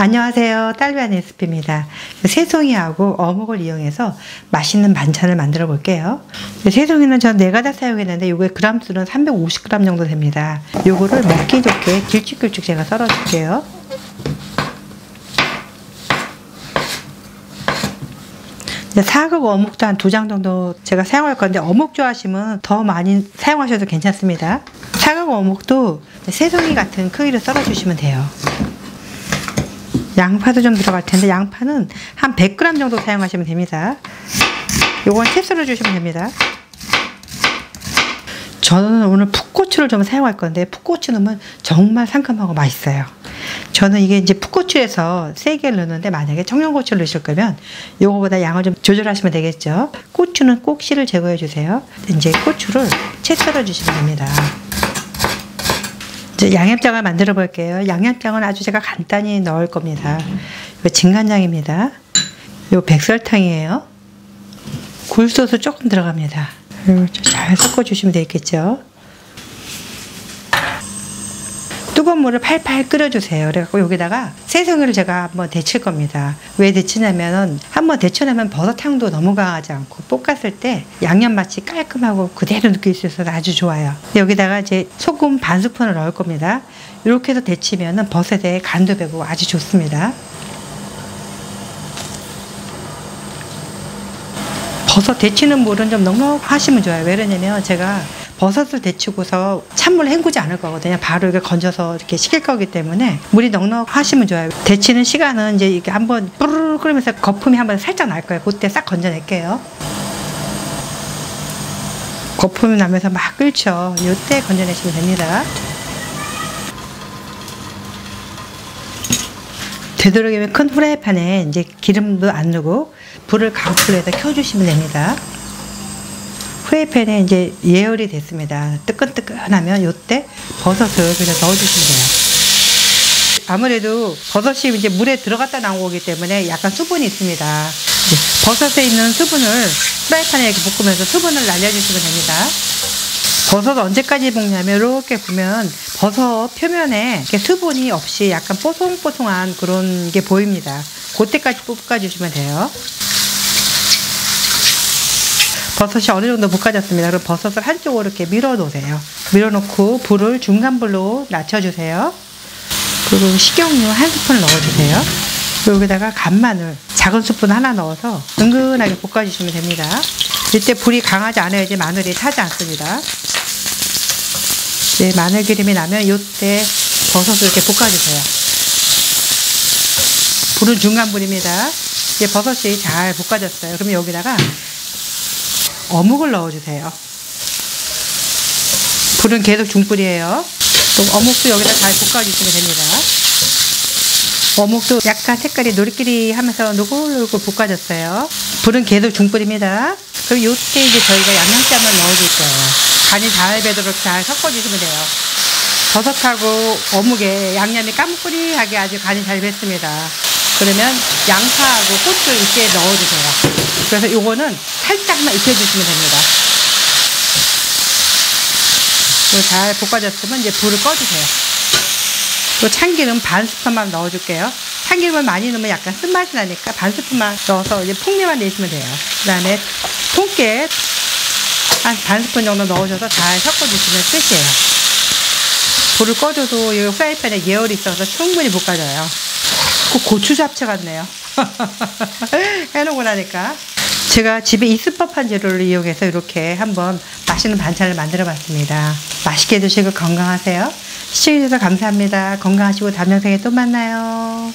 안녕하세요. 딸비안 레시피입니다. 새송이하고 어묵을 이용해서 맛있는 반찬을 만들어 볼게요. 새송이는 전 4가닥 사용했는데 이게 그람수는 350g 정도 됩니다. 요거를 먹기 좋게 길쭉길쭉 제가 썰어 줄게요. 사각 어묵도 한 2장 정도 제가 사용할 건데, 어묵 좋아하시면 더 많이 사용하셔도 괜찮습니다. 사각 어묵도 새송이 같은 크기로 썰어 주시면 돼요. 양파도 좀 들어갈 텐데 양파는 한 100g 정도 사용하시면 됩니다. 요건 채 썰어 주시면 됩니다. 저는 오늘 풋고추를 좀 사용할 건데, 풋고추 넣으면 정말 상큼하고 맛있어요. 저는 이게 이제 풋고추에서 3개를 넣는데, 만약에 청양고추를 넣으실 거면 요거보다 양을 좀 조절하시면 되겠죠. 고추는 꼭 씨를 제거해 주세요. 이제 고추를 채 썰어 주시면 됩니다. 이제 양념장을 만들어 볼게요. 양념장은 아주 제가 간단히 넣을 겁니다. 이거 진간장입니다. 이거 백설탕이에요. 굴소스 조금 들어갑니다. 잘 섞어 주시면 되겠죠. 뜨거운 물을 팔팔 끓여주세요. 그래갖고 여기다가 새송이를 제가 한번 데칠 겁니다. 왜 데치냐면은 한번 데쳐내면 버섯향도 너무 강하지 않고 볶았을 때 양념 맛이 깔끔하고 그대로 느낄 수 있어서 아주 좋아요. 여기다가 이제 소금 반 스푼을 넣을 겁니다. 이렇게 해서 데치면은 버섯에 간도 배고 아주 좋습니다. 버섯 데치는 물은 좀 넉넉하시면 좋아요. 왜 그러냐면 제가 버섯을 데치고서 찬물 헹구지 않을 거거든요. 바로 이렇게 건져서 이렇게 식힐 거기 때문에 물이 넉넉하시면 좋아요. 데치는 시간은 이제 이게 한번 뿌르르 끓으면서 거품이 한번 살짝 날 거예요. 그때 싹 건져낼게요. 거품이 나면서 막 끓죠. 이때 건져내시면 됩니다. 되도록이면 큰 후라이팬에 이제 기름도 안 넣고 불을 강불로 해서 켜주시면 됩니다. 프라이팬에 이제 예열이 됐습니다. 뜨끈뜨끈하면 이때 버섯을 그냥 넣어주시면 돼요. 아무래도 버섯이 이제 물에 들어갔다 나온 거기 때문에 약간 수분이 있습니다. 버섯에 있는 수분을 프라이팬에 이렇게 볶으면서 수분을 날려주시면 됩니다. 버섯 언제까지 볶냐면 이렇게 보면 버섯 표면에 이렇게 수분이 없이 약간 뽀송뽀송한 그런 게 보입니다. 그때까지 볶아주시면 돼요. 버섯이 어느 정도 볶아졌습니다. 그럼 버섯을 한쪽으로 이렇게 밀어 놓으세요. 밀어 놓고 불을 중간불로 낮춰주세요. 그리고 식용유 1스푼 넣어주세요. 여기다가 간마늘 작은 스푼 하나 넣어서 은근하게 볶아주시면 됩니다. 이때 불이 강하지 않아야지 마늘이 타지 않습니다. 네, 마늘 기름이 나면 이때 버섯을 이렇게 볶아주세요. 불은 중간불입니다. 이제 버섯이 잘 볶아졌어요. 그러면 여기다가 어묵을 넣어주세요. 불은 계속 중불이에요. 어묵도 여기다 잘 볶아주시면 됩니다. 어묵도 약간 색깔이 노릇끼리 하면서 노골노골 볶아졌어요. 불은 계속 중불입니다. 그럼 이때 이제 저희가 양념장을 넣어줄 거예요. 간이 잘 배도록 잘 섞어주시면 돼요. 버섯하고 어묵에 양념이 까무꾸리하게 아주 간이 잘 뱄습니다. 그러면 양파하고 고추 이때 넣어주세요. 그래서 요거는 살짝만 익혀주시면 됩니다. 잘 볶아졌으면 이제 불을 꺼주세요. 또 참기름 반 스푼만 넣어줄게요. 참기름을 많이 넣으면 약간 쓴맛이 나니까 반 스푼만 넣어서 이제 풍미만 내시면 돼요. 그 다음에 통깨 한 반 스푼 정도 넣어줘서 잘 섞어주시면 끝이에요. 불을 꺼줘도 이 프라이팬에 예열이 있어서 충분히 볶아져요. 꼭 고추 잡채 같네요. 해놓고 나니까. 제가 집에 있을 법한 재료를 이용해서 이렇게 한번 맛있는 반찬을 만들어 봤습니다. 맛있게 드시고 건강하세요. 시청해주셔서 감사합니다. 건강하시고 다음 영상에 또 만나요.